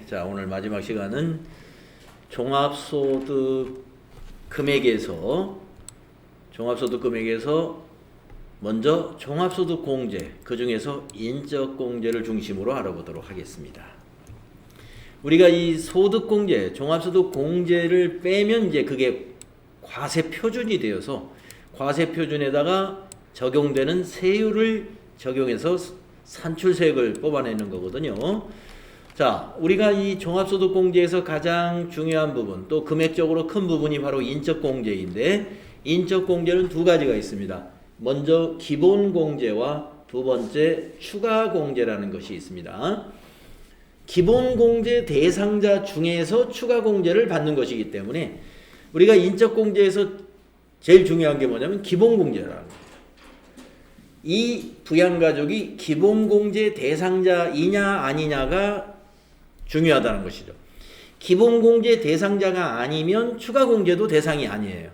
자, 오늘 마지막 시간은 종합소득 금액에서 먼저 종합소득 공제, 그 중에서 인적 공제를 중심으로 알아보도록 하겠습니다. 우리가 이 소득 공제, 종합소득 공제를 빼면 이제 그게 과세 표준이 되어서 과세 표준에다가 적용되는 세율을 적용해서 산출세액을 뽑아내는 거거든요. 자, 우리가 이 종합소득공제에서 가장 중요한 부분, 또 금액적으로 큰 부분이 바로 인적공제인데, 인적공제는 두 가지가 있습니다. 먼저 기본공제와 두 번째 추가공제라는 것이 있습니다. 기본공제 대상자 중에서 추가공제를 받는 것이기 때문에 우리가 인적공제에서 제일 중요한 게 뭐냐면 기본공제라는 거예요. 이 부양가족이 기본공제 대상자이냐 아니냐가 중요하다는 것이죠. 기본공제 대상자가 아니면 추가공제도 대상이 아니에요.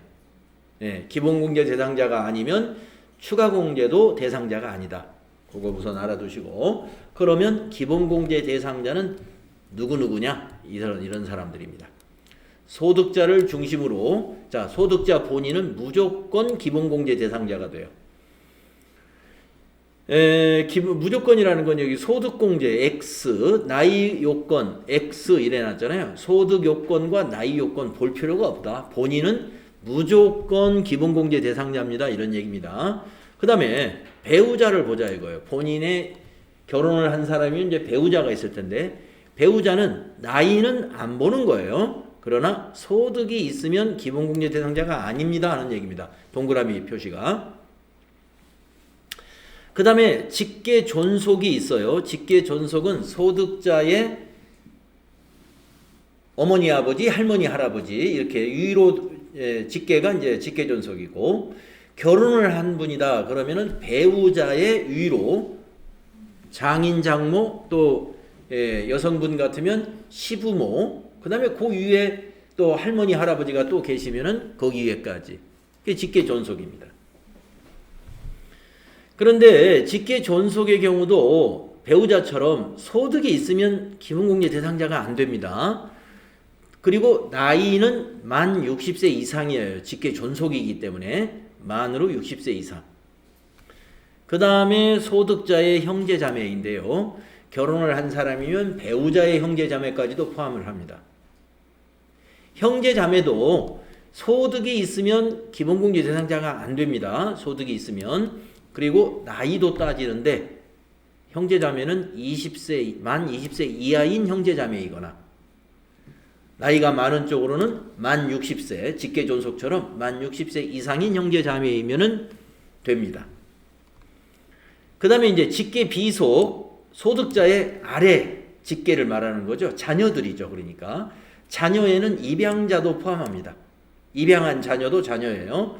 네, 기본공제 대상자가 아니면 추가공제도 대상자가 아니다. 그거 우선 알아두시고, 그러면 기본공제 대상자는 누구냐? 이런 사람들입니다. 소득자를 중심으로, 자, 소득자 본인은 무조건 기본공제 대상자가 돼요. 무조건이라는 건 여기 소득공제 X, 나이 요건 X 이래 놨잖아요. 소득 요건과 나이 요건 볼 필요가 없다. 본인은 무조건 기본공제 대상자입니다. 이런 얘기입니다. 그 다음에 배우자를 보자 이거예요. 본인의 결혼을 한 사람이 이제 배우자가 있을 텐데, 배우자는 나이는 안 보는 거예요. 그러나 소득이 있으면 기본공제 대상자가 아닙니다 하는 얘기입니다. 동그라미 표시가. 그 다음에 직계 존속이 있어요. 직계 존속은 소득자의 어머니, 아버지, 할머니, 할아버지 이렇게 위로 직계가 이제 직계 존속이고, 결혼을 한 분이다 그러면은 배우자의 위로 장인, 장모, 또 여성분 같으면 시부모, 그 다음에 그 위에 또 할머니, 할아버지가 또 계시면은 거기 위에까지. 그게 직계 존속입니다. 그런데 직계 존속의 경우도 배우자처럼 소득이 있으면 기본공제 대상자가 안 됩니다. 그리고 나이는 만 60세 이상이에요. 직계 존속이기 때문에 만으로 60세 이상. 그 다음에 소득자의 형제자매인데요. 결혼을 한 사람이면 배우자의 형제자매까지도 포함을 합니다. 형제자매도 소득이 있으면 기본공제 대상자가 안 됩니다. 소득이 있으면. 그리고 나이도 따지는데 형제자매는 만 20세 이하인 형제자매이거나, 나이가 많은 쪽으로는 만 60세, 직계존속처럼 만 60세 이상인 형제자매이면은 됩니다. 그 다음에 이제 직계비속, 소득자의 아래 직계를 말하는 거죠. 자녀들이죠. 그러니까 자녀에는 입양자도 포함합니다. 입양한 자녀도 자녀예요.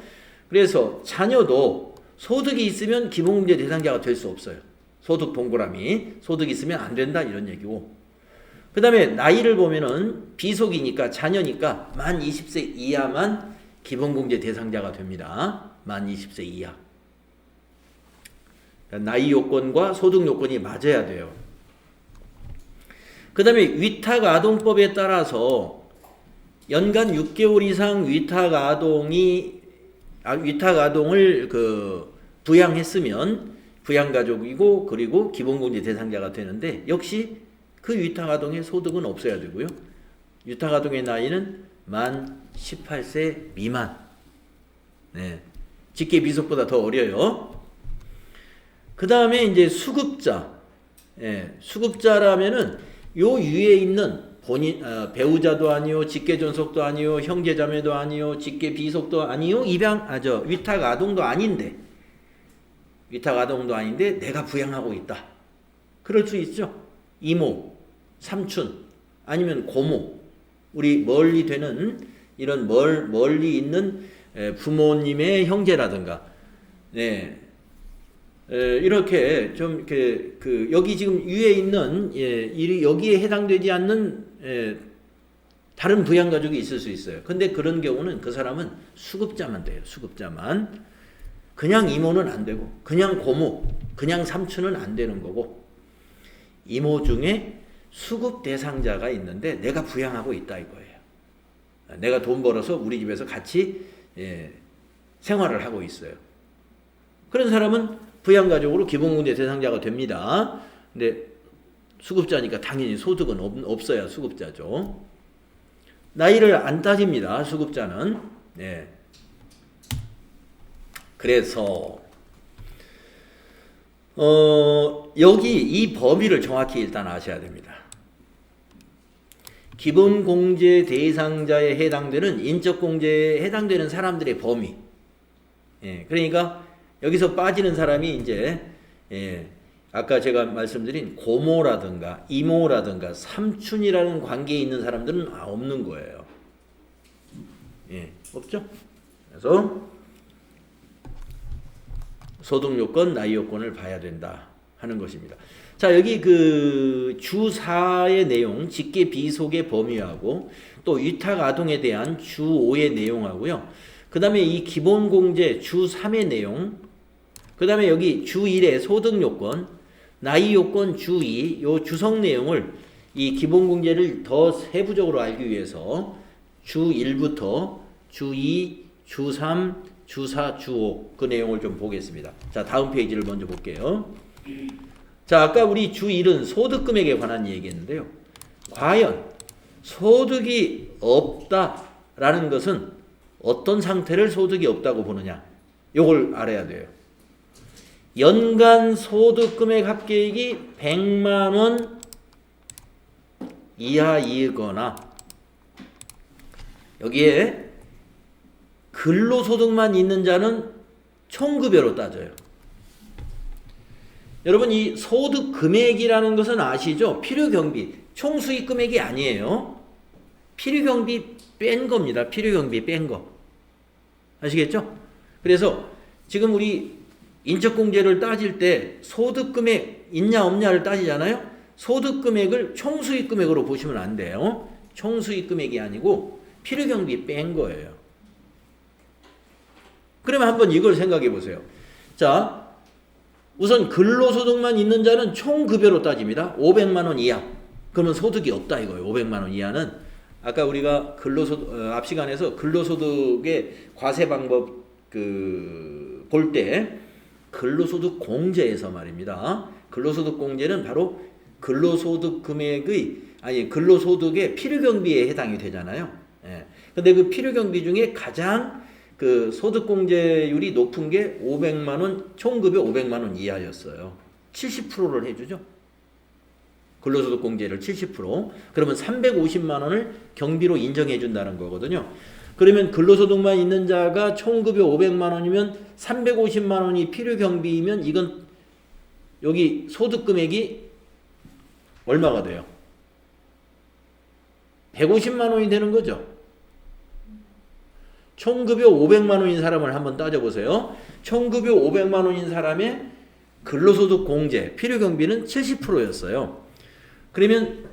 그래서 자녀도 소득이 있으면 기본공제 대상자가 될 수 없어요. 소득 동그라미, 소득이 있으면 안 된다 이런 얘기고, 그 다음에 나이를 보면은 비속이니까 자녀니까 만 20세 이하만 기본공제 대상자가 됩니다. 만 20세 이하. 그러니까 나이 요건과 소득 요건이 맞아야 돼요. 그 다음에 위탁아동법에 따라서 연간 6개월 이상 위탁아동을 부양했으면 부양가족이고, 그리고 기본공제 대상자가 되는데, 역시 그 위탁아동의 소득은 없어야 되고요. 위탁아동의 나이는 만 18세 미만. 네. 직계비속보다 더 어려요. 그 다음에 이제 수급자. 수급자라면은 요 위에 있는 배우자도 아니요, 직계존속도 아니요, 형제자매도 아니요, 직계비속도 아니요, 위탁아동도 아닌데 내가 부양하고 있다. 그럴 수 있죠. 이모, 삼촌, 아니면 고모, 우리 멀리 되는 이런 멀리 있는 부모님의 형제라든가, 네. 이렇게 좀 여기 지금 위에 있는 여기에 해당되지 않는 다른 부양가족이 있을 수 있어요. 근데 그런 경우는 그 사람은 수급자만 돼요. 수급자만. 그냥 이모는 안 되고, 그냥 고모, 그냥 삼촌은 안 되는 거고, 이모 중에 수급 대상자가 있는데 내가 부양하고 있다 이거예요. 내가 돈 벌어서 우리 집에서 같이 생활을 하고 있어요. 그런 사람은 부양가족으로 기본공제 대상자가 됩니다. 근데 수급자니까 당연히 소득은 없어야 수급자죠. 나이를 안 따집니다. 수급자는. 네. 그래서 여기 이 범위를 정확히 일단 아셔야 됩니다. 기본공제 대상자에 해당되는 인적공제에 해당되는 사람들의 범위. 그러니까 여기서 빠지는 사람이 이제 아까 제가 말씀드린 고모라든가 이모라든가 삼촌이라는 관계에 있는 사람들은 없는 거예요. 없죠? 그래서 소득 요건, 나이 요건을 봐야 된다 하는 것입니다. 자, 여기 그 주4의 내용, 직계 비속의 범위하고 또 위탁 아동에 대한 주5의 내용하고요. 그 다음에 이 기본공제 주3의 내용, 그 다음에 여기 주1의 소득 요건, 나이 요건 주2, 요 주석 내용을 이 기본공제를 더 세부적으로 알기 위해서 주1부터 주2, 주3, 주4, 주5 그 내용을 좀 보겠습니다. 자, 다음 페이지를 먼저 볼게요. 자, 아까 우리 주1은 소득금액에 관한 얘기했는데요. 과연 소득이 없다라는 것은 어떤 상태를 소득이 없다고 보느냐? 요걸 알아야 돼요. 연간 소득금액 합계액이 100만 원 이하이거나 여기에 근로소득만 있는 자는 총급여로 따져요. 여러분 이 소득금액이라는 것은 아시죠? 필요경비, 총수익금액이 아니에요. 필요경비 뺀 겁니다. 필요경비 뺀 거. 아시겠죠? 그래서 지금 우리 인적공제를 따질 때 소득금액 있냐 없냐를 따지잖아요. 소득금액을 총수익금액으로 보시면 안 돼요. 총수익금액이 아니고 필요경비 뺀 거예요. 그러면 한번 이걸 생각해 보세요. 자, 우선 근로소득만 있는 자는 총급여로 따집니다. 500만 원 이하. 그러면 소득이 없다 이거예요. 500만 원 이하는. 아까 우리가 앞 시간에서 근로소득의 과세 방법 볼 때 근로소득 공제에서 말입니다. 근로소득 공제는 바로 근로소득 금액의 근로소득의 필요경비에 해당이 되잖아요. 근데 그 필요경비 중에 가장 그 소득공제율이 높은 게 500만 원, 총급여 500만 원 이하였어요. 70%를 해주죠. 근로소득공제를 70%. 그러면 350만 원을 경비로 인정해 준다는 거거든요. 그러면 근로소득만 있는 자가 총급여 500만 원이면 350만 원이 필요경비이면 이건 여기 소득금액이 얼마가 돼요? 150만 원이 되는 거죠. 총급여 500만 원인 사람을 한번 따져보세요. 총급여 500만 원인 사람의 근로소득 공제, 필요경비는 70%였어요. 그러면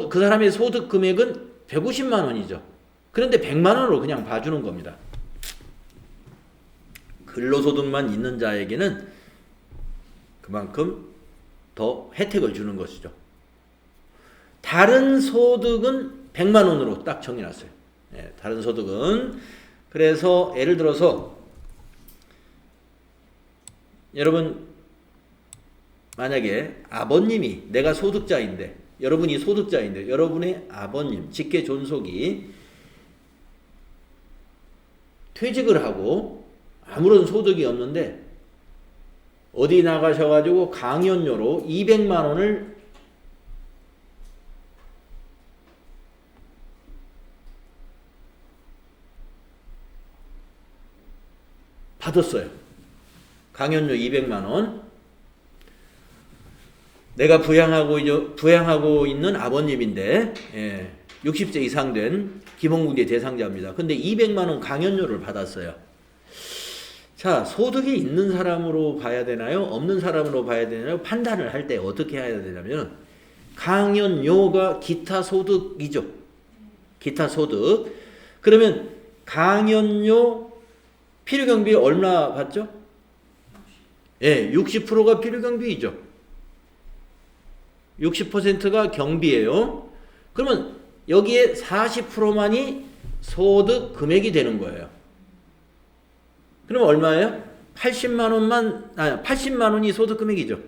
그 사람의 소득 금액은 150만 원이죠. 그런데 100만 원으로 그냥 봐주는 겁니다. 근로소득만 있는 자에게는 그만큼 더 혜택을 주는 것이죠. 다른 소득은 100만 원으로 딱 정해놨어요. 다른 소득은. 그래서 예를 들어서 여러분 만약에 아버님이 내가 소득자인데 여러분이 소득자인데 여러분의 아버님 직계 존속이 퇴직을 하고 아무런 소득이 없는데 어디 나가셔가지고 강연료로 200만 원을 받았어요. 강연료 200만 원. 내가 부양하고 있는 아버님인데 60세 이상 된 기본공제 대상자입니다. 근데 200만 원 강연료를 받았어요. 자, 소득이 있는 사람으로 봐야 되나요? 없는 사람으로 봐야 되나요? 판단을 할 때 어떻게 해야 되냐면 강연료가 기타 소득이죠. 기타 소득. 그러면 강연료 필요경비 얼마 받죠? 60%가 필요경비이죠. 60%가 경비예요. 그러면 여기에 40%만이 소득 금액이 되는 거예요. 그럼 얼마예요? 80만 원이 소득 금액이죠.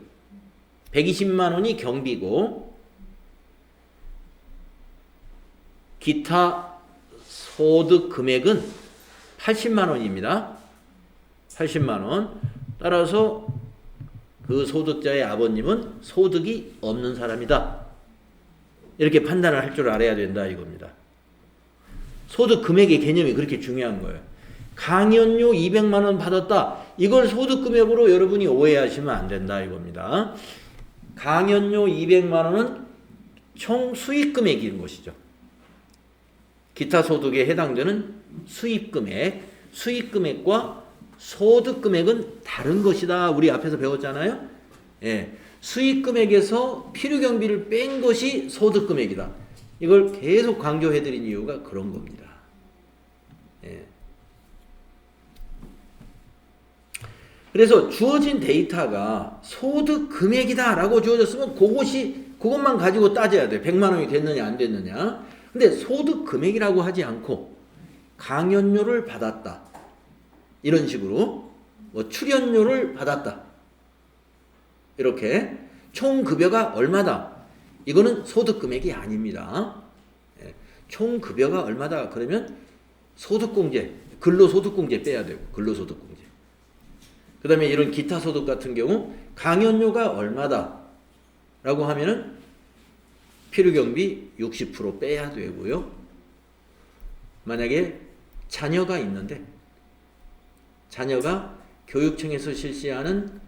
120만 원이 경비고 기타 소득 금액은 80만 원입니다. 80만 원. 따라서 그 소득자의 아버님은 소득이 없는 사람이다. 이렇게 판단을 할 줄 알아야 된다 이겁니다. 소득 금액의 개념이 그렇게 중요한 거예요. 강연료 200만 원 받았다. 이걸 소득 금액으로 여러분이 오해하시면 안 된다 이겁니다. 강연료 200만 원은 총 수익 금액인 것이죠. 기타 소득에 해당되는 수입 금액, 수익 금액과 소득 금액은 다른 것이다. 우리 앞에서 배웠잖아요. 예. 수익 금액에서 필요 경비를 뺀 것이 소득 금액이다. 이걸 계속 강조해 드린 이유가 그런 겁니다. 예. 그래서 주어진 데이터가 소득 금액이다 라고 주어졌으면 그것만 가지고 따져야 돼. 100만 원이 됐느냐 안 됐느냐. 근데 소득 금액이라고 하지 않고 강연료를 받았다. 이런 식으로 뭐 출연료를 받았다. 이렇게 총 급여가 얼마다. 이거는 소득 금액이 아닙니다. 예. 총 급여가 얼마다 그러면 소득공제, 근로소득공제 빼야 되고 근로소득공제. 그 다음에 이런 기타 소득 같은 경우 강연료가 얼마다 라고 하면은 필요경비 60% 빼야 되고요. 만약에 자녀가 있는데 자녀가 교육청에서 실시하는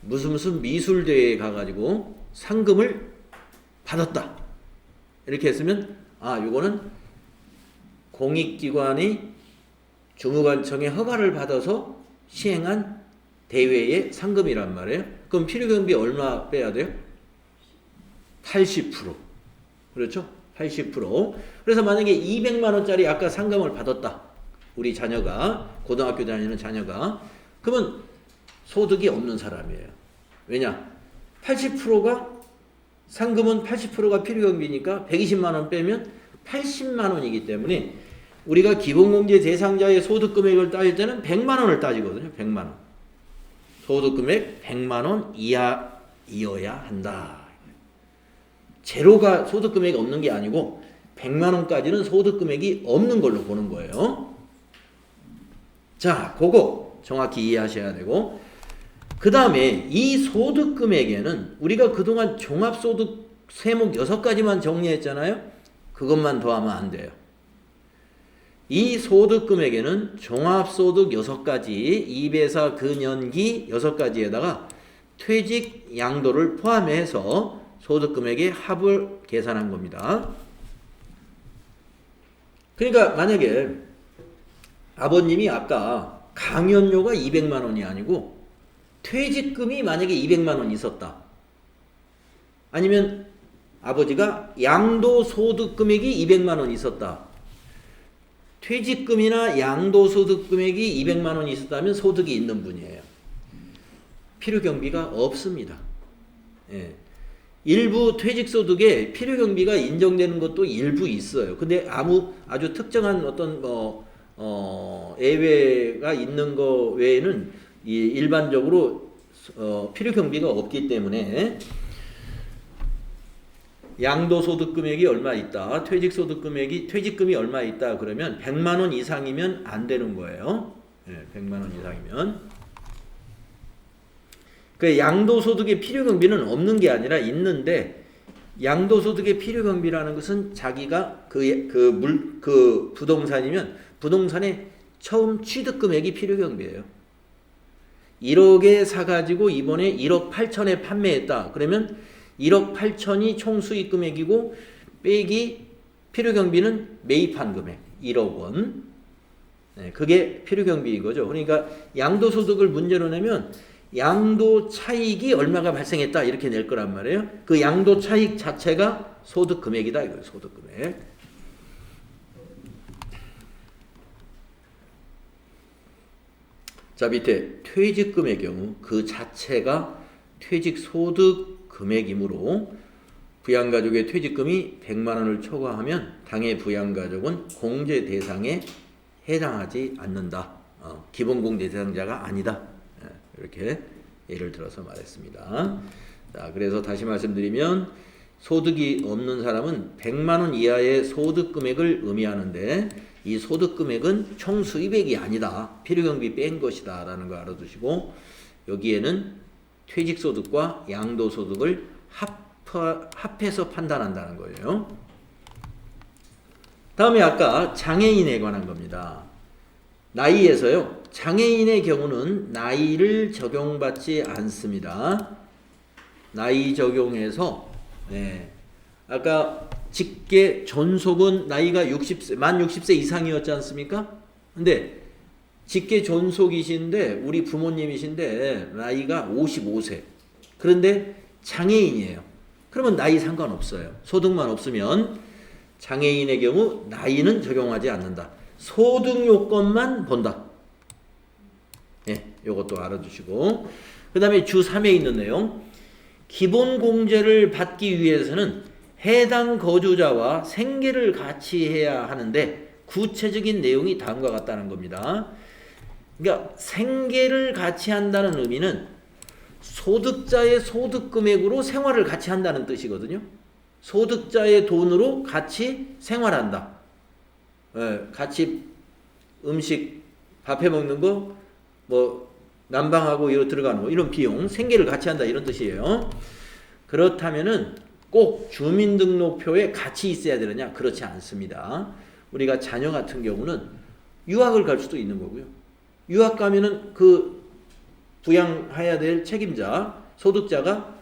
무슨 미술대회에 가가지고 상금을 받았다. 이렇게 했으면 요거는 공익기관이 주무관청의 허가를 받아서 시행한 대회의 상금이란 말이에요. 그럼 필요경비 얼마 빼야 돼요? 80%. 그렇죠? 80%. 그래서 만약에 200만 원짜리 아까 상금을 받았다. 우리 자녀가, 고등학교 다니는 자녀가. 그러면 소득이 없는 사람이에요. 왜냐? 80%가 상금은 80%가 필요경비니까 120만 원 빼면 80만 원이기 때문에 우리가 기본공제 대상자의 소득 금액을 따질 때는 100만 원을 따지거든요. 100만 원. 소득 금액 100만 원 이하이어야 한다. 제로가 소득 금액이 없는 게 아니고 100만 원까지는 소득 금액이 없는 걸로 보는 거예요. 자, 그거 정확히 이해하셔야 되고, 그 다음에 이 소득 금액에는 우리가 그동안 종합소득 세목 6가지만 정리했잖아요. 그것만 더하면 안 돼요. 이 소득 금액에는 종합소득 6가지, 2배사 근연기 6가지에다가 퇴직 양도를 포함해서 소득 금액의 합을 계산한 겁니다. 그러니까 만약에 아버님이 아까 강연료가 200만 원이 아니고 퇴직금이 만약에 200만 원 있었다. 아니면 아버지가 양도소득 금액이 200만 원 있었다. 퇴직금이나 양도소득 금액이 200만 원이 있었다면 소득이 있는 분이에요. 필요경비가 없습니다. 예. 일부 퇴직소득에 필요경비가 인정되는 것도 일부 있어요. 근데 아주 특정한 어떤 예외가 있는 거 외에는 일반적으로 필요경비가 없기 때문에 양도소득 금액이 얼마 있다. 퇴직금이 얼마 있다. 그러면 100만 원 이상이면 안 되는 거예요. 네, 100만 원 이상이면. 그 양도소득의 필요경비는 없는 게 아니라 있는데, 양도소득의 필요경비라는 것은 자기가 그 부동산이면 부동산의 처음 취득금액이 필요경비예요. 1억에 사가지고 이번에 1억 8천에 판매했다. 그러면 1억 8천이 총 수익 금액이고 빼기 필요경비는 매입한 금액 1억 원. 네, 그게 필요경비인 거죠. 그러니까 양도소득을 문제로 내면 양도 차익이 얼마가 발생했다 이렇게 낼 거란 말이에요. 그 양도 차익 자체가 소득 금액이다 이거예요. 소득 금액. 자, 밑에 퇴직금의 경우 그 자체가 퇴직소득 금액이므로 부양가족의 퇴직금이 100만 원을 초과하면 당해 부양가족은 공제 대상에 해당하지 않는다. 기본공제 대상자가 아니다. 이렇게 예를 들어서 말했습니다. 자, 그래서 다시 말씀드리면 소득이 없는 사람은 100만 원 이하의 소득 금액을 의미하는데 이 소득 금액은 총 수입액이 아니다. 필요경비 뺀 것이다 라는 거 알아두시고 여기에는 퇴직소득과 양도소득을 합해서 판단한다는 거예요. 다음에 아까 장애인에 관한 겁니다. 나이에서요. 장애인의 경우는 나이를 적용받지 않습니다. 나이 적용해서 아까 직계 존속은 나이가 60세, 만 60세 이상이었지 않습니까? 근데 직계 존속이신데 우리 부모님이신데 나이가 55세. 그런데 장애인이에요. 그러면 나이 상관없어요. 소득만 없으면 장애인의 경우 나이는 적용하지 않는다. 소득 요건만 본다. 요것도 알아두시고 그 다음에 주 3에 있는 내용 기본공제를 받기 위해서는 해당 거주자와 생계를 같이 해야 하는데 구체적인 내용이 다음과 같다는 겁니다. 그러니까 생계를 같이 한다는 의미는 소득자의 소득 금액으로 생활을 같이 한다는 뜻이거든요. 소득자의 돈으로 같이 생활한다. 같이 음식 밥 해 먹는 거 뭐 난방하고 이러 들어가는 거 이런 비용 생계를 같이 한다 이런 뜻이에요. 그렇다면은 꼭 주민등록표에 같이 있어야 되느냐? 그렇지 않습니다. 우리가 자녀 같은 경우는 유학을 갈 수도 있는 거고요. 유학 가면은 그 부양해야 될 책임자, 소득자가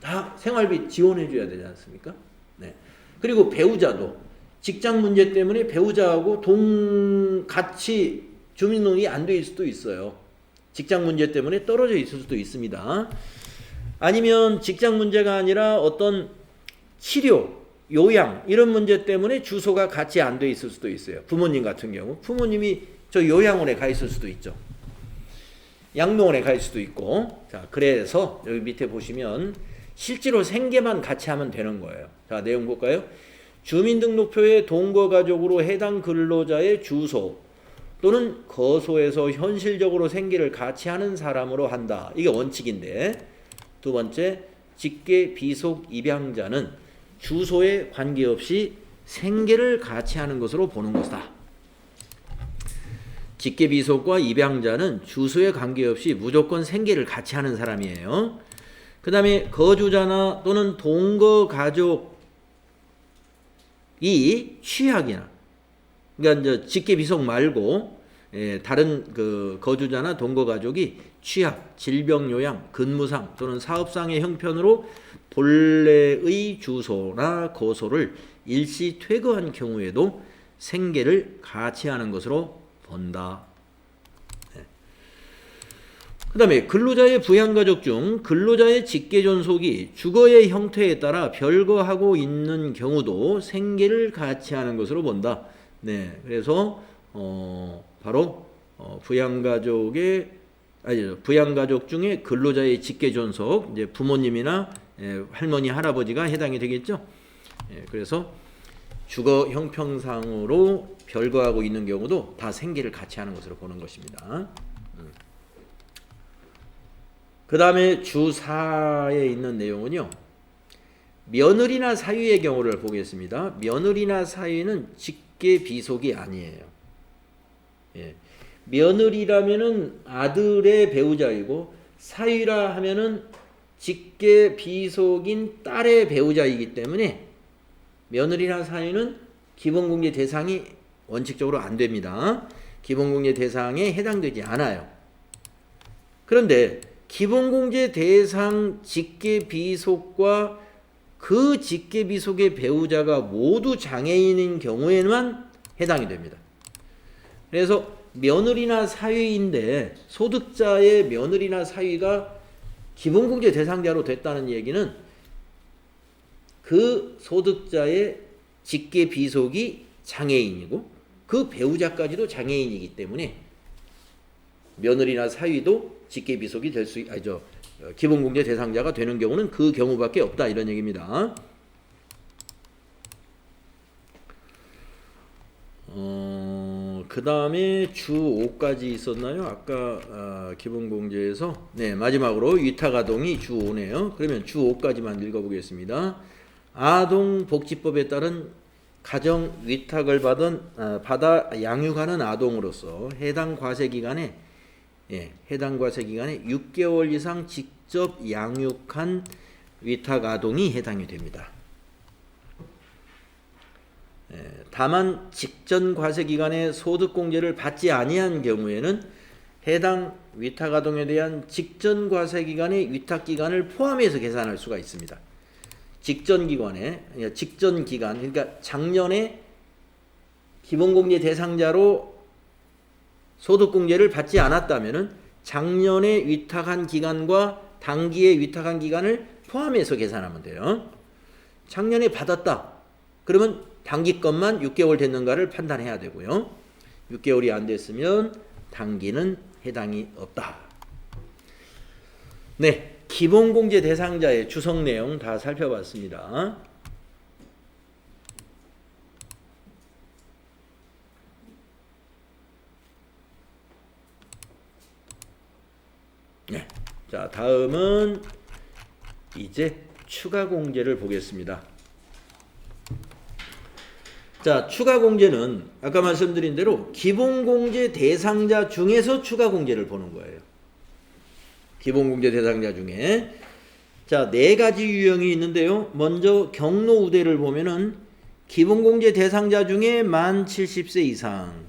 다 생활비 지원해 줘야 되지 않습니까? 그리고 배우자도 직장 문제 때문에 배우자하고 같이 주민등록이 안 돼 있을 수도 있어요. 직장 문제 때문에 떨어져 있을 수도 있습니다. 아니면 직장 문제가 아니라 어떤 치료, 요양 이런 문제 때문에 주소가 같이 안 돼 있을 수도 있어요. 부모님 같은 경우 부모님이 저 요양원에 가 있을 수도 있죠. 양로원에 갈 수도 있고. 자, 그래서 여기 밑에 보시면 실제로 생계만 같이 하면 되는 거예요. 자, 내용 볼까요? 주민등록표에 동거가족으로 해당 근로자의 주소 또는 거소에서 현실적으로 생계를 같이 하는 사람으로 한다. 이게 원칙인데 두 번째, 직계 비속 입양자는 주소에 관계없이 생계를 같이 하는 것으로 보는 것이다. 직계 비속과 입양자는 주소에 관계없이 무조건 생계를 같이 하는 사람이에요. 그 다음에 거주자나 또는 동거 가족이 취약이나 그러니까 이제 직계 비속 말고 다른 그 거주자나 동거 가족이 취약, 질병 요양, 근무상 또는 사업상의 형편으로 본래의 주소나 거소를 일시 퇴거한 경우에도 생계를 같이 하는 것으로 본다. 그 다음에 근로자의 부양가족 중 근로자의 직계존속이 주거의 형태에 따라 별거하고 있는 경우도 생계를 같이 하는 것으로 본다. 그래서 바로 부양가족 중에 근로자의 직계존속, 이제 부모님이나 할머니, 할아버지가 해당이 되겠죠. 그래서 주거 형평상으로 별거하고 있는 경우도 다 생계를 같이 하는 것으로 보는 것입니다. 그 다음에 주 4에 있는 내용은요. 며느리나 사위의 경우를 보겠습니다. 며느리나 사위는 직계 비속이 아니에요. 며느리라면은 아들의 배우자이고 사위라 하면은 직계 비속인 딸의 배우자이기 때문에 며느리나 사위는 기본공제 대상이 원칙적으로 안 됩니다. 기본공제 대상에 해당되지 않아요. 그런데 기본공제 대상 직계비속과 그 직계비속의 배우자가 모두 장애인인 경우에만 해당이 됩니다. 그래서 며느리나 사위인데 소득자의 며느리나 사위가 기본공제 대상자로 됐다는 얘기는 그 소득자의 직계비속이 장애인이고 그 배우자까지도 장애인이기 때문에 며느리나 사위도 직계비속이 될 수, 기본공제 대상자가 되는 경우는 그 경우밖에 없다 이런 얘기입니다. 그 다음에 주 5까지 있었나요? 아까 기본공제에서 네 마지막으로 위탁아동이 주 5네요. 그러면 주 5까지만 읽어보겠습니다. 아동복지법에 따른 가정 위탁을 받아 양육하는 아동으로서 해당 과세기간에 6개월 이상 직접 양육한 위탁아동이 해당이 됩니다. 다만 직전 과세기간에 소득공제를 받지 아니한 경우에는 해당 위탁아동에 대한 직전 과세기간의 위탁기간을 포함해서 계산할 수가 있습니다. 직전 기간, 그러니까 작년에 기본공제 대상자로 소득공제를 받지 않았다면은 작년에 위탁한 기간과 당기에 위탁한 기간을 포함해서 계산하면 돼요. 작년에 받았다. 그러면 당기 것만 6개월 됐는가를 판단해야 되고요. 6개월이 안 됐으면 당기는 해당이 없다. 네, 기본공제 대상자의 주석 내용 다 살펴봤습니다. 네, 자 다음은 이제 추가 공제를 보겠습니다. 자, 추가 공제는 아까 말씀드린 대로 기본공제 대상자 중에서 추가 공제를 보는 거예요. 기본공제 대상자 중에. 자, 4가지 유형이 있는데요. 먼저 경로우대를 보면은 기본공제 대상자 중에 만 70세 이상.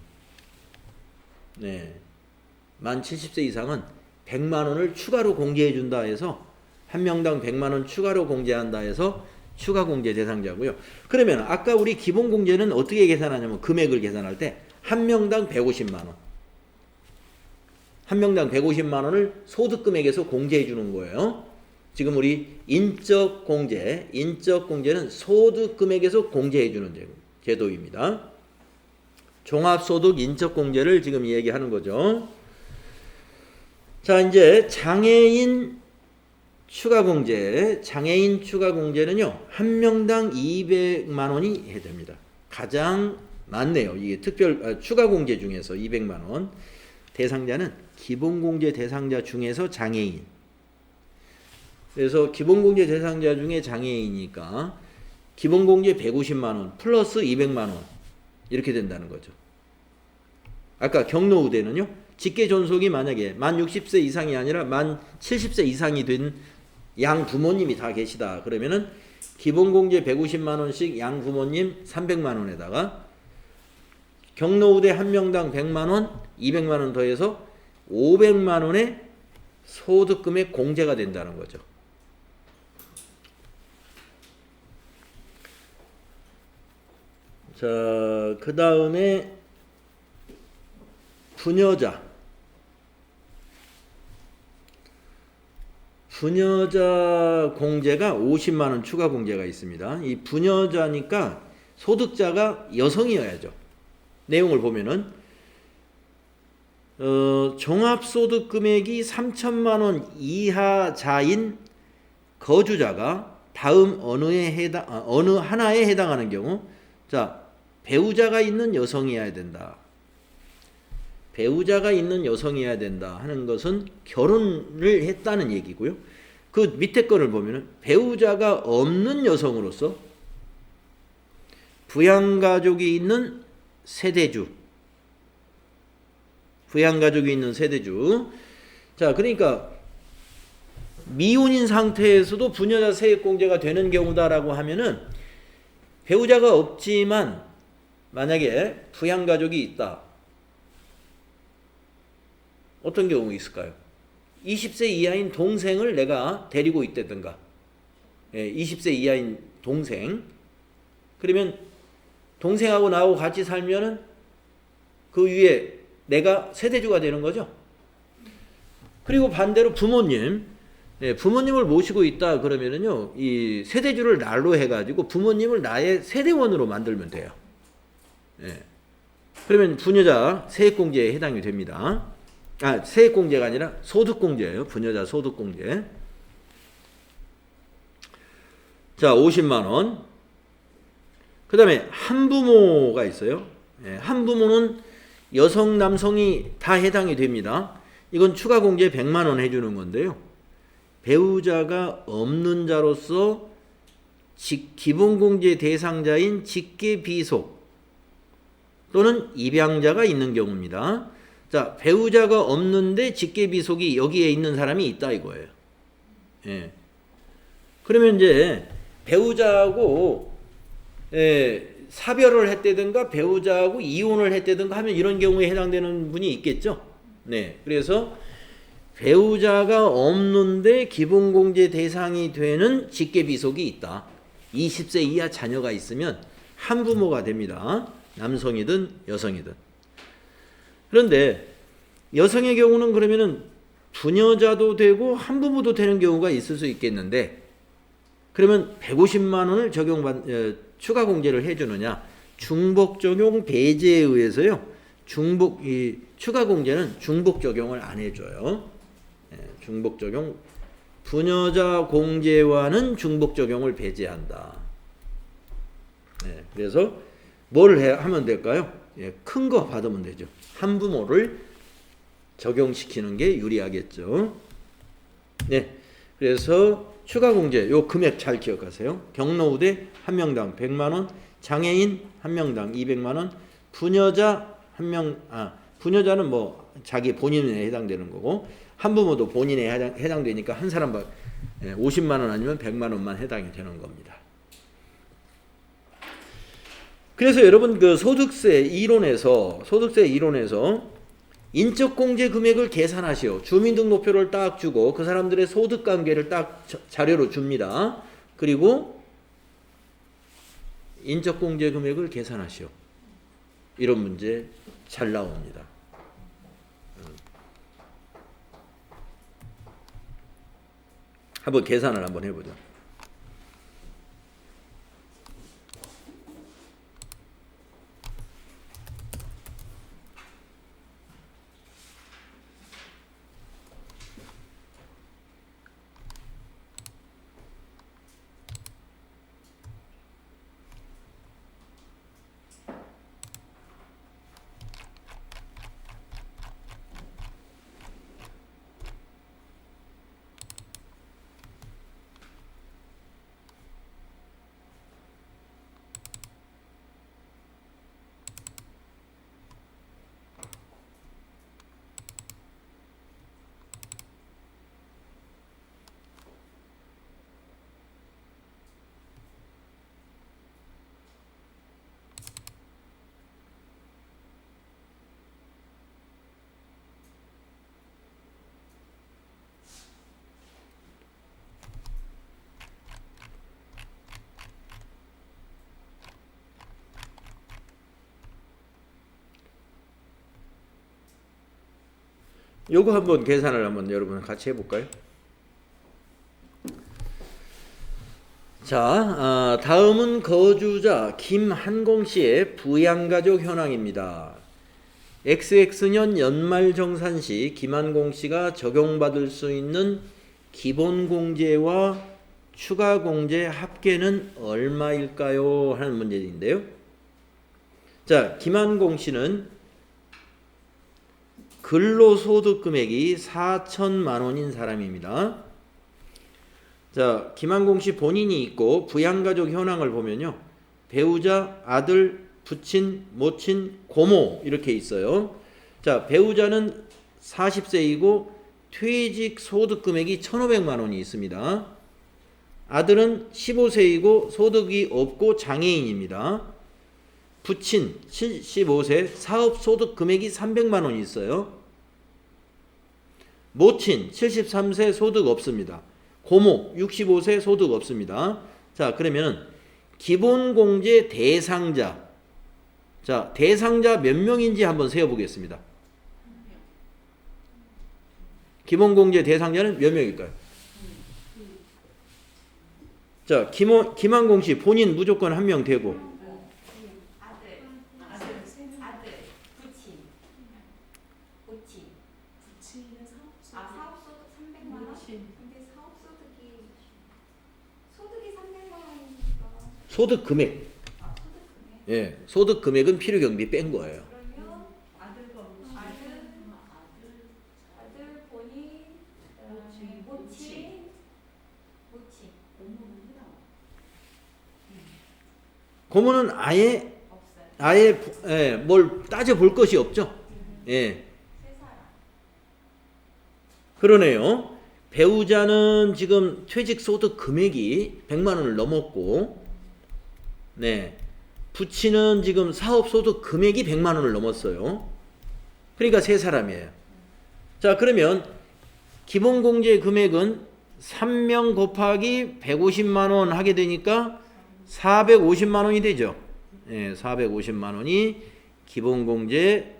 네. 만 70세 이상은 100만 원을 추가로 공제해 준다 해서 한 명당 100만 원 추가로 공제한다 해서 추가 공제 대상자고요. 그러면 아까 우리 기본 공제는 어떻게 계산하냐면 금액을 계산할 때 한 명당 150만 원. 한 명당 150만 원을 소득금액에서 공제해 주는 거예요. 지금 우리 인적 공제는 소득금액에서 공제해 주는 제도입니다. 종합소득 인적 공제를 지금 얘기하는 거죠. 자, 이제 장애인 추가 공제는요, 한 명당 200만 원이 해됩니다. 가장 많네요. 이게 추가 공제 중에서 200만 원. 대상자는 기본공제 대상자 중에서 장애인. 그래서 기본공제 대상자 중에 장애인이니까 기본공제 150만 원 플러스 200만 원 이렇게 된다는 거죠. 아까 경로우대는요, 직계 존속이 만약에 만 60세 이상이 아니라 만 70세 이상이 된 양 부모님이 다 계시다. 그러면은 기본공제 150만 원씩 양 부모님 300만 원에다가 경로우대 한 명당 100만 원, 200만 원 더해서 500만 원의 소득금액 공제가 된다는 거죠. 자, 그 다음에 부녀자 공제가 50만 원 추가 공제가 있습니다. 이 부녀자니까 소득자가 여성이어야죠. 내용을 보면은 종합소득 금액이 3천만 원 이하자인 거주자가 다음 어느 하나에 해당하는 경우, 자, 배우자가 있는 여성이어야 된다. 배우자가 있는 여성이어야 된다 하는 것은 결혼을 했다는 얘기고요. 그 밑에 거를 보면은 배우자가 없는 여성으로서 부양가족이 있는 세대주. 자, 그러니까 미혼인 상태에서도 부녀자 세액공제가 되는 경우다라고 하면은 배우자가 없지만 만약에 부양가족이 있다. 어떤 경우 있을까요? 20세 이하인 동생을 내가 데리고 있다든가, 20세 이하인 동생. 그러면 동생하고 나하고 같이 살면은 그 위에 내가 세대주가 되는 거죠. 그리고 반대로 부모님을 모시고 있다 그러면은요, 이 세대주를 날로 해가지고 부모님을 나의 세대원으로 만들면 돼요. 그러면 부녀자 세액공제에 해당이 됩니다. 세액공제가 아니라 소득공제예요. 부녀자 소득공제. 자, 50만 원. 그 다음에 한부모가 있어요. 한부모는 여성, 남성이 다 해당이 됩니다. 이건 추가 공제 100만 원 해주는 건데요. 배우자가 없는 자로서 기본공제 대상자인 직계 비속 또는 입양자가 있는 경우입니다. 자, 배우자가 없는데 직계 비속이 여기에 있는 사람이 있다 이거예요. 예. 그러면 이제 배우자하고 사별을 했다든가 배우자하고 이혼을 했다든가 하면 이런 경우에 해당되는 분이 있겠죠. 네. 그래서 배우자가 없는데 기본공제 대상이 되는 직계비속이 있다. 20세 이하 자녀가 있으면 한부모가 됩니다. 남성이든 여성이든. 그런데 여성의 경우는 그러면은 부녀자도 되고 한부모도 되는 경우가 있을 수 있겠는데 그러면 150만 원을 추가 공제를 해주느냐? 중복 적용 배제에 의해서요. 추가 공제는 중복 적용을 안 해줘요. 중복 적용 부녀자 공제와는 중복 적용을 배제한다. 그래서 뭘 하면 될까요? 큰 거 받으면 되죠. 한부모를 적용시키는 게 유리하겠죠. 네, 그래서 추가 공제 요 금액 잘 기억하세요. 경로우대 한 명당 100만 원, 장애인 한 명당 200만 원, 부녀자 부녀자는 뭐 자기 본인에 해당되는 거고 한부모도 본인에 해당되니까 한 사람 50만 원 아니면 100만 원만 해당이 되는 겁니다. 그래서 여러분 그 소득세 이론에서 인적공제 금액을 계산하시오. 주민등록표를 딱 주고 그 사람들의 소득관계를 딱 자료로 줍니다. 그리고 인적공제 금액을 계산하시오. 이런 문제 잘 나옵니다. 한번 계산을 한번 해보죠. 요거 한번 계산을 한번 여러분 같이 해볼까요? 자, 다음은 거주자 김한공 씨의 부양가족 현황입니다. XX년 연말정산 시 김한공 씨가 적용받을 수 있는 기본공제와 추가공제 합계는 얼마일까요? 하는 문제인데요. 자, 김한공 씨는 근로소득 금액이 4천만 원인 사람입니다. 자, 김한공 씨 본인이 있고 부양가족 현황을 보면요. 배우자, 아들, 부친, 모친, 고모 이렇게 있어요. 자, 배우자는 40세이고 퇴직 소득 금액이 1,500만 원이 있습니다. 아들은 15세이고 소득이 없고 장애인입니다. 부친 75세 사업 소득 금액이 300만 원이 있어요. 모친 73세 소득 없습니다. 고모 65세 소득 없습니다. 자, 그러면 기본공제 대상자. 자, 대상자 몇 명인지 한번 세어보겠습니다. 기본공제 대상자는 몇 명일까요? 자, 김한공 씨 본인 무조건 한 명 되고 사업소득 300만 원? 근데 소득이 300만 소득 금액. 예, 소득 금액은 필요 경비 뺀 거예요. 그러면 아들 본인 모친 고모는 없어요. 아예 뭘 따져 볼 것이 없죠. 예. 세 사람. 그러네요. 배우자는 지금 퇴직 소득 금액이 100만 원을 넘었고, 네. 부친은 지금 사업 소득 금액이 100만 원을 넘었어요. 그러니까 세 사람이에요. 자, 그러면 기본 공제 금액은 3명 곱하기 150만 원 하게 되니까 450만 원이 되죠. 예, 450만 원이 기본 공제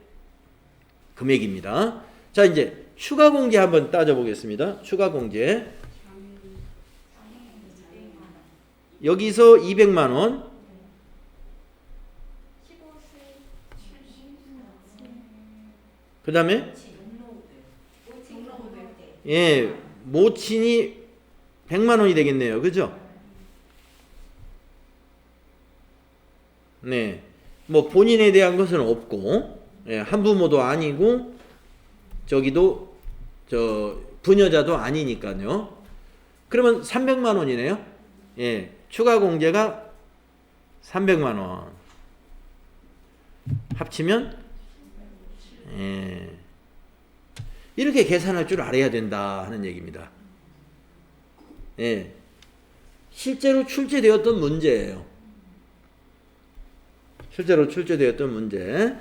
금액입니다. 자, 이제 추가 공제 한번 따져 보겠습니다. 추가 공제. 여기서 200만 원. 15세 그 다음에 모친 예, 모친이 100만 원이 되겠네요. 그죠? 네. 뭐 본인에 대한 것은 없고, 예, 한부모도 아니고, 저기도, 부녀자도 아니니까요. 그러면 300만 원이네요. 예, 추가 공제가 300만 원. 합치면, 예, 이렇게 계산할 줄 알아야 된다 하는 얘기입니다. 예, 실제로 출제되었던 문제예요. 실제로 출제되었던 문제.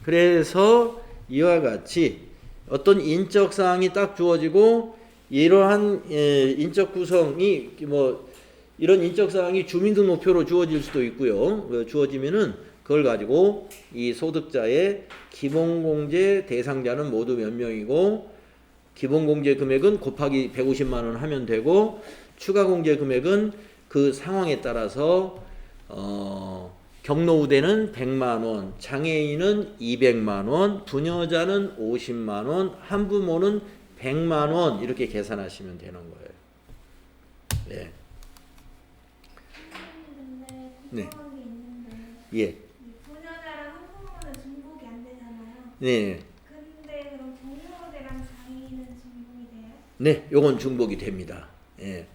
그래서 이와 같이 어떤 인적 사항이 딱 주어지고 이러한 인적 구성이 뭐 이런 인적 사항이 주민등록표로 주어질 수도 있고요. 주어지면은 그걸 가지고 이 소득자의 기본공제 대상자는 모두 몇 명이고 기본공제 금액은 곱하기 150만 원 하면 되고 추가공제 금액은 그 상황에 따라서 경로우대는 100만 원, 장애인은 200만 원, 부녀자는 50만 원, 한부모는 100만 원 이렇게 계산하시면 되는 거예요. 네. 근데 네. 궁금한 게 있는데 예. 이 부녀자랑 한부모는 중복이 안 되잖아요. 네. 근데 그럼 경로대랑 장애인은 중복이 돼요? 네, 요건 중복이 됩니다. 예.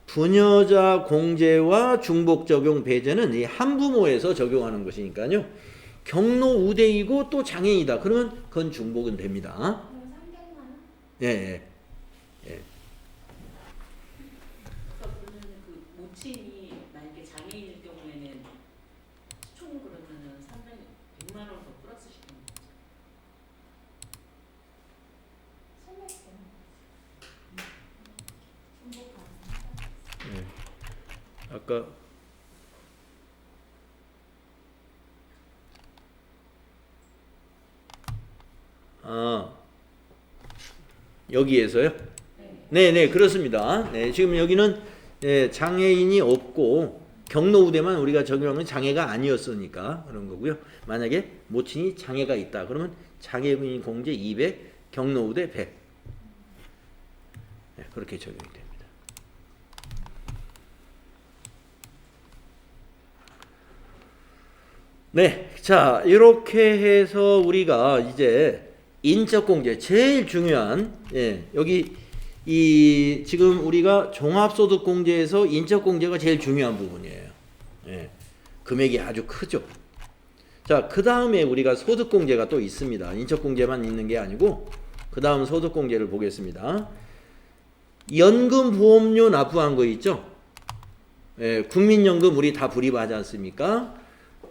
부녀자 공제와 중복 적용 배제는 이 한부모에서 적용하는 것이니까요. 경로 우대이고 또 장애이다. 그러면 그건 중복은 됩니다. 그럼 300만 원? 예, 예. 예. 그러면 그 모친이 만약에 장애인일 경우에는 총 그러면은 100만 원 더 플러스 시키는 거죠. 소매점. 중복하는 예. 아까 여기에서요? 네, 네, 그렇습니다. 네, 지금 여기는 장애인이 없고 경로우대만 우리가 적용하는 장애가 아니었으니까 그런 거고요. 만약에 모친이 장애가 있다. 그러면 장애인 공제 200, 경로우대 100. 네, 그렇게 적용이 됩니다. 네, 자, 이렇게 해서 우리가 이제 인적공제 제일 중요한 여기 이 지금 우리가 종합소득공제에서 인적공제가 제일 중요한 부분이에요. 예, 금액이 아주 크죠. 자, 그 다음에 우리가 소득공제가 또 있습니다. 인적공제만 있는 게 아니고 그 다음 소득공제를 보겠습니다. 연금보험료 납부한 거 있죠. 예, 국민연금 우리 다 불입하지 않습니까?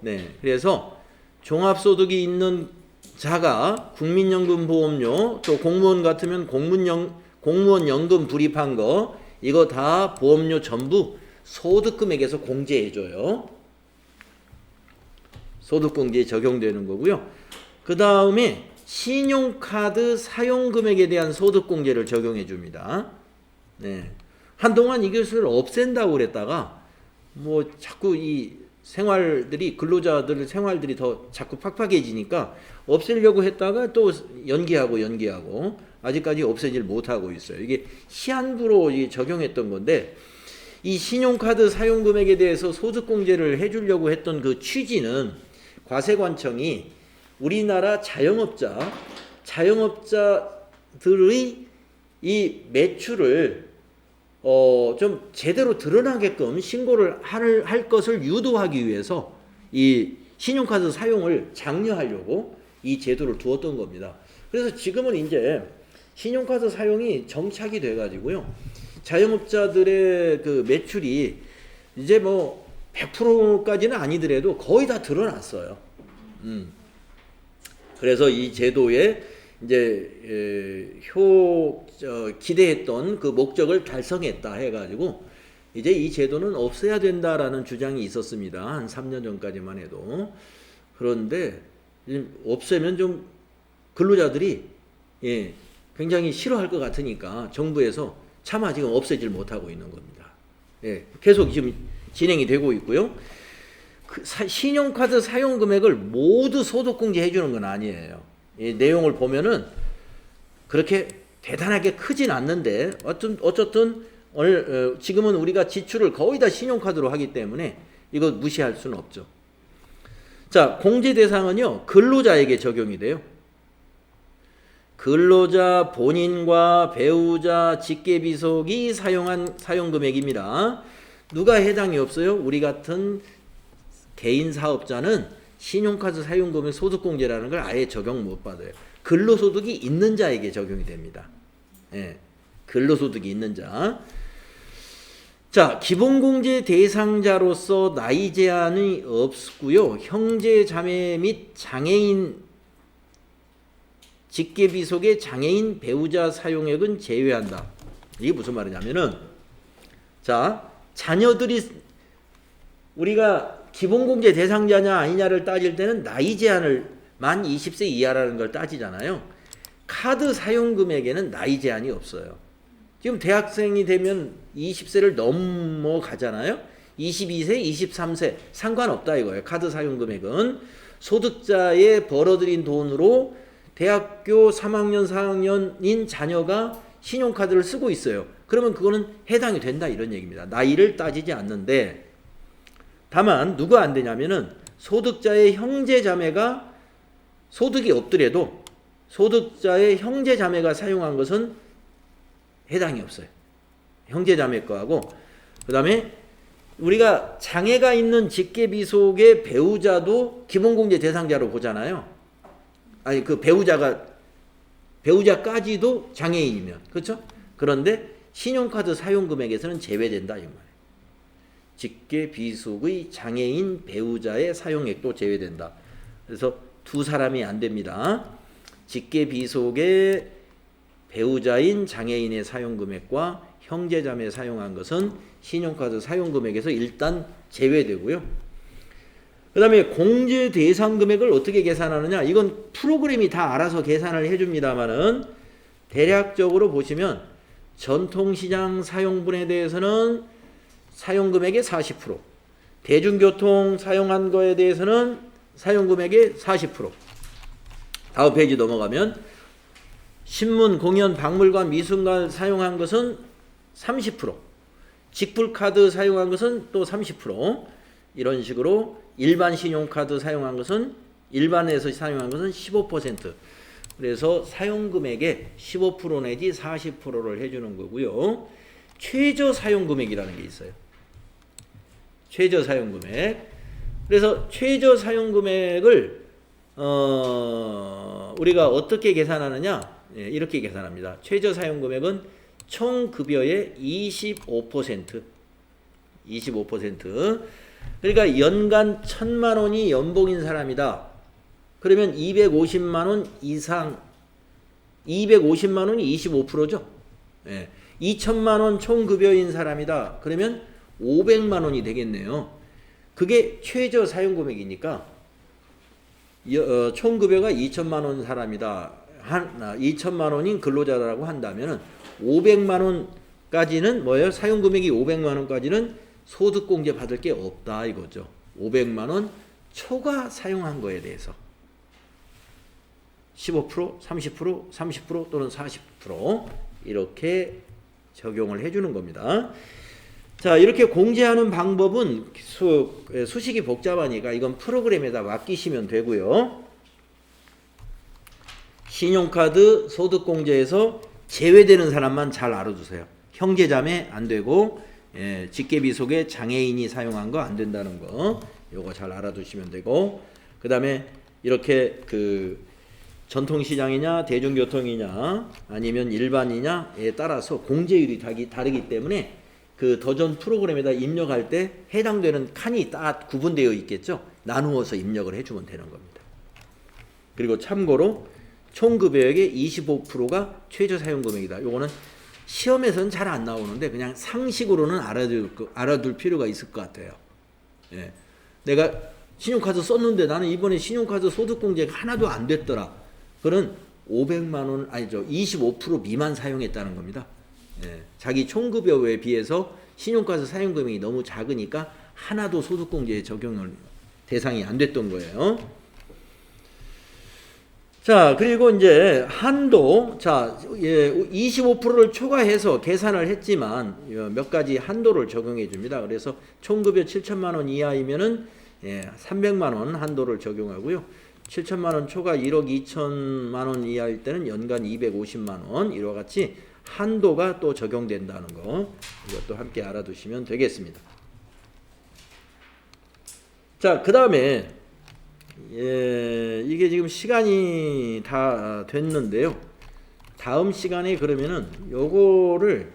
네, 그래서 종합소득이 있는 자가 국민연금보험료 또 공무원 같으면 공무원 연금 불입한 거 이거 다 보험료 전부 소득금액에서 공제해줘요. 소득공제에 적용되는 거고요. 그 다음에 신용카드 사용금액에 대한 소득공제를 적용해 줍니다. 네. 한동안 이것을 없앤다고 그랬다가 뭐 자꾸 이 생활들이 근로자들 생활들이 더 자꾸 팍팍해지니까 없애려고 했다가 또 연기하고 아직까지 없애질 못하고 있어요. 이게 시한부로 적용했던 건데 이 신용카드 사용금액에 대해서 소득공제를 해주려고 했던 그 취지는 과세관청이 우리나라 자영업자들의 이 매출을 좀 제대로 드러나게끔 신고를 할 것을 유도하기 위해서 이 신용카드 사용을 장려하려고 이 제도를 두었던 겁니다. 그래서 지금은 이제 신용카드 사용이 정착이 돼가지고요. 자영업자들의 그 매출이 이제 뭐 100%까지는 아니더라도 거의 다 드러났어요. 그래서 이 제도에 이제 기대했던 그 목적을 달성했다 해가지고 이제 이 제도는 없애야 된다라는 주장이 있었습니다. 한 3년 전까지만 해도. 그런데 없애면 좀 근로자들이 굉장히 싫어할 것 같으니까 정부에서 차마 지금 없애질 못하고 있는 겁니다. 계속 지금 진행이 되고 있고요. 신용카드 사용 금액을 모두 소득공제 해주는 건 아니에요. 이 내용을 보면은 그렇게 대단하게 크진 않는데 어쨌든 지금은 우리가 지출을 거의 다 신용카드로 하기 때문에 이거 무시할 수는 없죠. 자, 공제 대상은요 근로자에게 적용이 돼요. 근로자 본인과 배우자 직계비속이 사용한 사용금액입니다. 누가 해당이 없어요? 우리 같은 개인 사업자는 신용카드 사용금액 소득공제라는 걸 아예 적용 못 받아요. 근로소득이 있는 자에게 적용이 됩니다. 근로소득이 있는 자. 자, 기본공제 대상자로서 나이 제한이 없고요. 형제, 자매 및 장애인 직계비속의 장애인 배우자 사용액은 제외한다. 이게 무슨 말이냐면은 자, 자녀들이 우리가 기본공제 대상자냐 아니냐를 따질 때는 나이 제한을 만 20세 이하라는 걸 따지잖아요. 카드 사용금액에는 나이 제한이 없어요. 지금 대학생이 되면 20세를 넘어가잖아요. 22세, 23세 상관없다 이거예요. 카드 사용금액은 소득자의 벌어들인 돈으로 대학교 3학년, 4학년인 자녀가 신용카드를 쓰고 있어요. 그러면 그거는 해당이 된다 이런 얘기입니다. 나이를 따지지 않는데 다만 누가 안 되냐면은 소득자의 형제자매가 소득이 없더라도 소득자의 형제자매가 사용한 것은 해당이 없어요. 형제자매 거하고 그 다음에 우리가 장애가 있는 직계비속의 배우자도 기본공제 대상자로 보잖아요. 아니 그 배우자까지도 장애인이면 그렇죠? 그런데 신용카드 사용금액에서는 제외된다 이 말이에요. 직계비속의 장애인 배우자의 사용액도 제외된다. 그래서 두 사람이 안 됩니다. 직계비속의 배우자인 장애인의 사용금액과 형제자매 사용한 것은 신용카드 사용금액에서 일단 제외되고요. 그 다음에 공제 대상 금액을 어떻게 계산하느냐? 이건 프로그램이 다 알아서 계산을 해줍니다만은 대략적으로 보시면 전통시장 사용분에 대해서는 사용금액의 40%, 대중교통 사용한 거에 대해서는 사용금액의 40%. 다음 페이지 넘어가면 신문, 공연, 박물관, 미술관 사용한 것은 30%, 직불카드 사용한 것은 또 30%, 이런 식으로 일반 신용카드 사용한 것은 일반에서 사용한 것은 15%. 그래서 사용금액의 15% 내지 40%를 해주는 거고요. 최저 사용금액이라는 게 있어요. 최저 사용금액. 그래서 최저 사용금액을 우리가 어떻게 계산하느냐? 이렇게 계산합니다. 최저 사용금액은 총 급여의 25%. 그러니까 연간 1,000만 원이 연봉인 사람이다. 그러면 250만 원 이상, 250만 원이 25%죠. 2,000만 원 총 급여인 사람이다. 그러면 500만 원이 되겠네요. 그게 최저 사용금액이니까 총 급여가 2,000만 원 사람이다. 2,000만 원인 근로자라고 한다면 500만 원까지는 뭐예요? 사용금액이 500만 원까지는 소득공제 받을 게 없다 이거죠. 500만 원 초과 사용한 거에 대해서 15%, 30%, 30% 또는 40% 이렇게 적용을 해주는 겁니다. 자, 이렇게 공제하는 방법은 수식이 복잡하니까 이건 프로그램에다 맡기시면 되고요. 신용카드 소득공제에서 제외되는 사람만 잘 알아두세요. 형제자매 안 되고, 직계비 속에 장애인이 사용한 거 안 된다는 거, 요거 잘 알아두시면 되고, 그 다음에 이렇게 그 전통시장이냐 대중교통이냐 아니면 일반이냐에 따라서 공제율이 다르기 때문에 그 더전 프로그램에다 입력할 때 해당되는 칸이 딱 구분되어 있겠죠. 나누어서 입력을 해주면 되는 겁니다. 그리고 참고로 총급여액의 25%가 최저 사용금액이다. 요거는 시험에서는 잘 안 나오는데 그냥 상식으로는 알아둘 필요가 있을 것 같아요. 예. 내가 신용카드 썼는데 나는 이번에 신용카드 소득공제가 하나도 안 됐더라. 그건 500만 원 아니죠. 25% 미만 사용했다는 겁니다. 예. 자기 총급여에 비해서 신용카드 사용금액이 너무 작으니까 하나도 소득공제에 적용을 대상이 안 됐던 거예요. 자, 그리고 이제 한도, 자, 25%를 초과해서 계산을 했지만 몇 가지 한도를 적용해 줍니다. 그래서 총급여 7천만 원 이하이면은 300만 원 한도를 적용하고요. 7천만 원 초과 1억 2천만 원 이하일 때는 연간 250만 원 이와 같이 한도가 또 적용된다는 거, 이것도 함께 알아두시면 되겠습니다. 자, 그 다음에 이게 지금 시간이 다 됐는데요. 다음 시간에 그러면은 요거를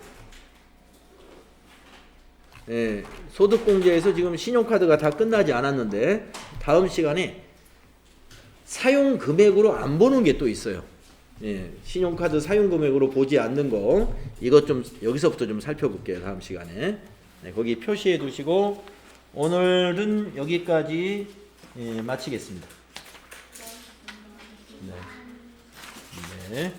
소득공제에서 지금 신용카드가 다 끝나지 않았는데 다음 시간에 사용금액으로 안 보는 게 또 있어요. 신용카드 사용금액으로 보지 않는 거, 이것 좀 여기서부터 좀 살펴볼게요. 다음 시간에. 거기 표시해 두시고 오늘은 여기까지 마치겠습니다. 네.